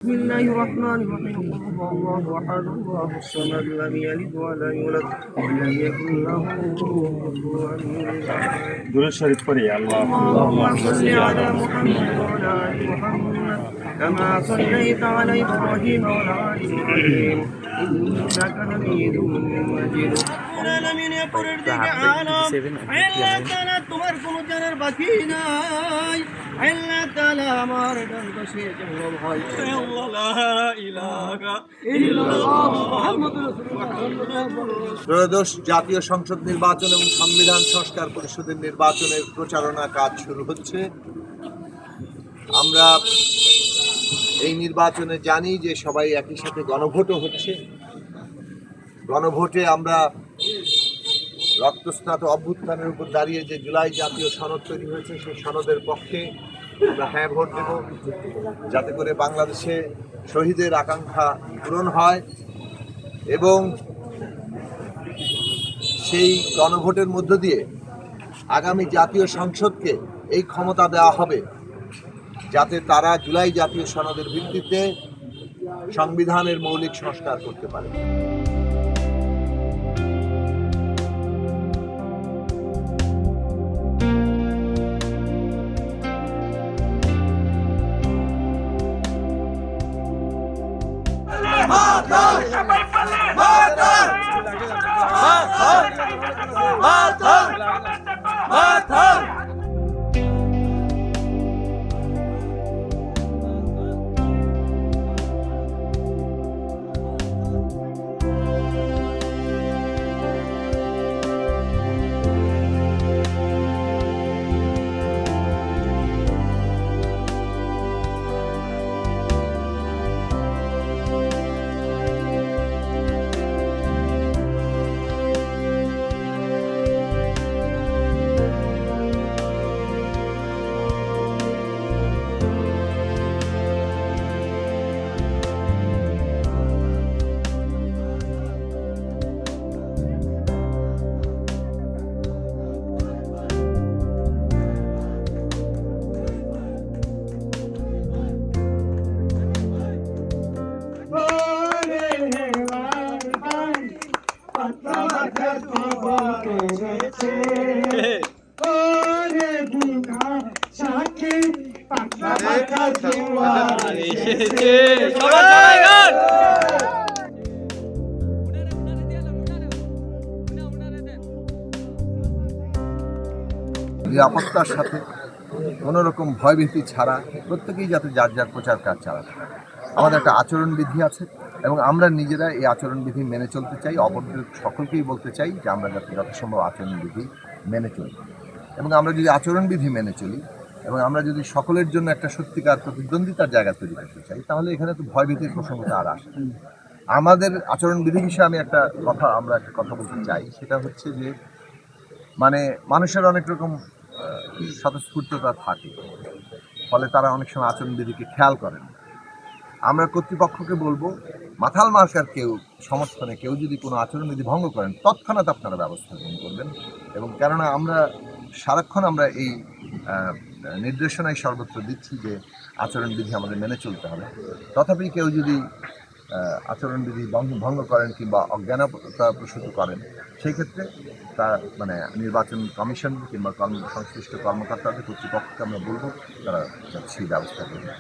بسم الله الرحمن الرحيم قل هو الله احد الله الصمد لم يلد ولم يولد ولم يكن له كفوا احد درود شريف পড়ি اللهم صل على محمد وعلى ال محمد كما صليت على ابراهيم وعلى ال ابراهيم انك حميد مجيد العالمين পরের দিকে আলম আল্লাহ তাআলা তোমার কোন জানার বাকি নাই আল্লাহ তাআলা আমার ডান পাশে জন্ম হয় আল্লাহ লা ইলাহা ইল্লাল্লাহ মুহাম্মাদুর রাসূলুল্লাহ। ত্রয়োদশ জাতীয় সংসদ নির্বাচন এবং সংবিধান সংস্কার পরিষদের নির্বাচনের প্রচারণা কাজ শুরু হচ্ছে। আমরা এই নির্বাচনে জানি যে সবাই একই সাথে গণভোটও হচ্ছে। গণভোটে আমরা রক্তস্নাত অভ্যুত্থানের উপর দাঁড়িয়ে যে জুলাই জাতীয় সনদ তৈরি হয়েছে সেই সনদের পক্ষে আমরা হ্যাঁ ভোট দেব, যাতে করে বাংলাদেশে শহীদের আকাঙ্ক্ষা পূরণ হয় এবং সেই গণভোটের মধ্য দিয়ে আগামী জাতীয় সংসদকে এই ক্ষমতা দেওয়া হবে যাতে তারা জুলাই জাতীয় সনদের ভিত্তিতে সংবিধানের মৌলিক সংস্কার করতে পারে। নিরাপত্তার সাথে কোনো রকম ভয়ভীতি ছাড়া প্রত্যেকেই যাতে যার যার প্রচার কাজ চালাতে পারে। আমাদের একটা আচরণবিধি আছে এবং আমরা নিজেরা এই আচরণবিধি মেনে চলতে চাই। অপরদের সকলকেই বলতে চাই যে আমরা যাতে যথাসম্ভব আচরণবিধি মেনে চলি এবং আমরা যদি আচরণবিধি মেনে চলি এবং আমরা যদি সকলের জন্য একটা সত্যিকার প্রতিদ্বন্দ্বিতার জায়গা তৈরি করতে চাই তাহলে এখানে তো ভয়ভীতির প্রসঙ্গটা আর আসে। আমাদের আচরণবিধি বিষয়ে আমরা একটা কথা বলতে চাই, সেটা হচ্ছে যে মানে মানুষের অনেক রকম স্বতঃস্ফূর্ততা থাকে, ফলে তারা অনেক সময় আচরণবিধিকে খেয়াল করেন। আমরা কর্তৃপক্ষকে বলবো মাথাল মার্কার কেউ সমর্থনে কেউ যদি কোনো আচরণবিধি ভঙ্গ করেন তৎক্ষণাৎ আপনারা ব্যবস্থা গ্রহণ করবেন। এবং কেননা আমরা সারাক্ষণ আমরা এই নির্দেশনায় সর্বত্র দিচ্ছি যে আচরণবিধি আমাদের মেনে চলতে হবে। তথাপি কেউ যদি আচরণবিধি ভঙ্গ করেন কিংবা অজ্ঞানতা প্রসূত করেন সেই ক্ষেত্রে তা নির্বাচন কমিশন কিংবা সংশ্লিষ্ট কর্মকর্তাদের কর্তৃপক্ষকে আমরা বলবো তারা সেই ব্যবস্থা করবে।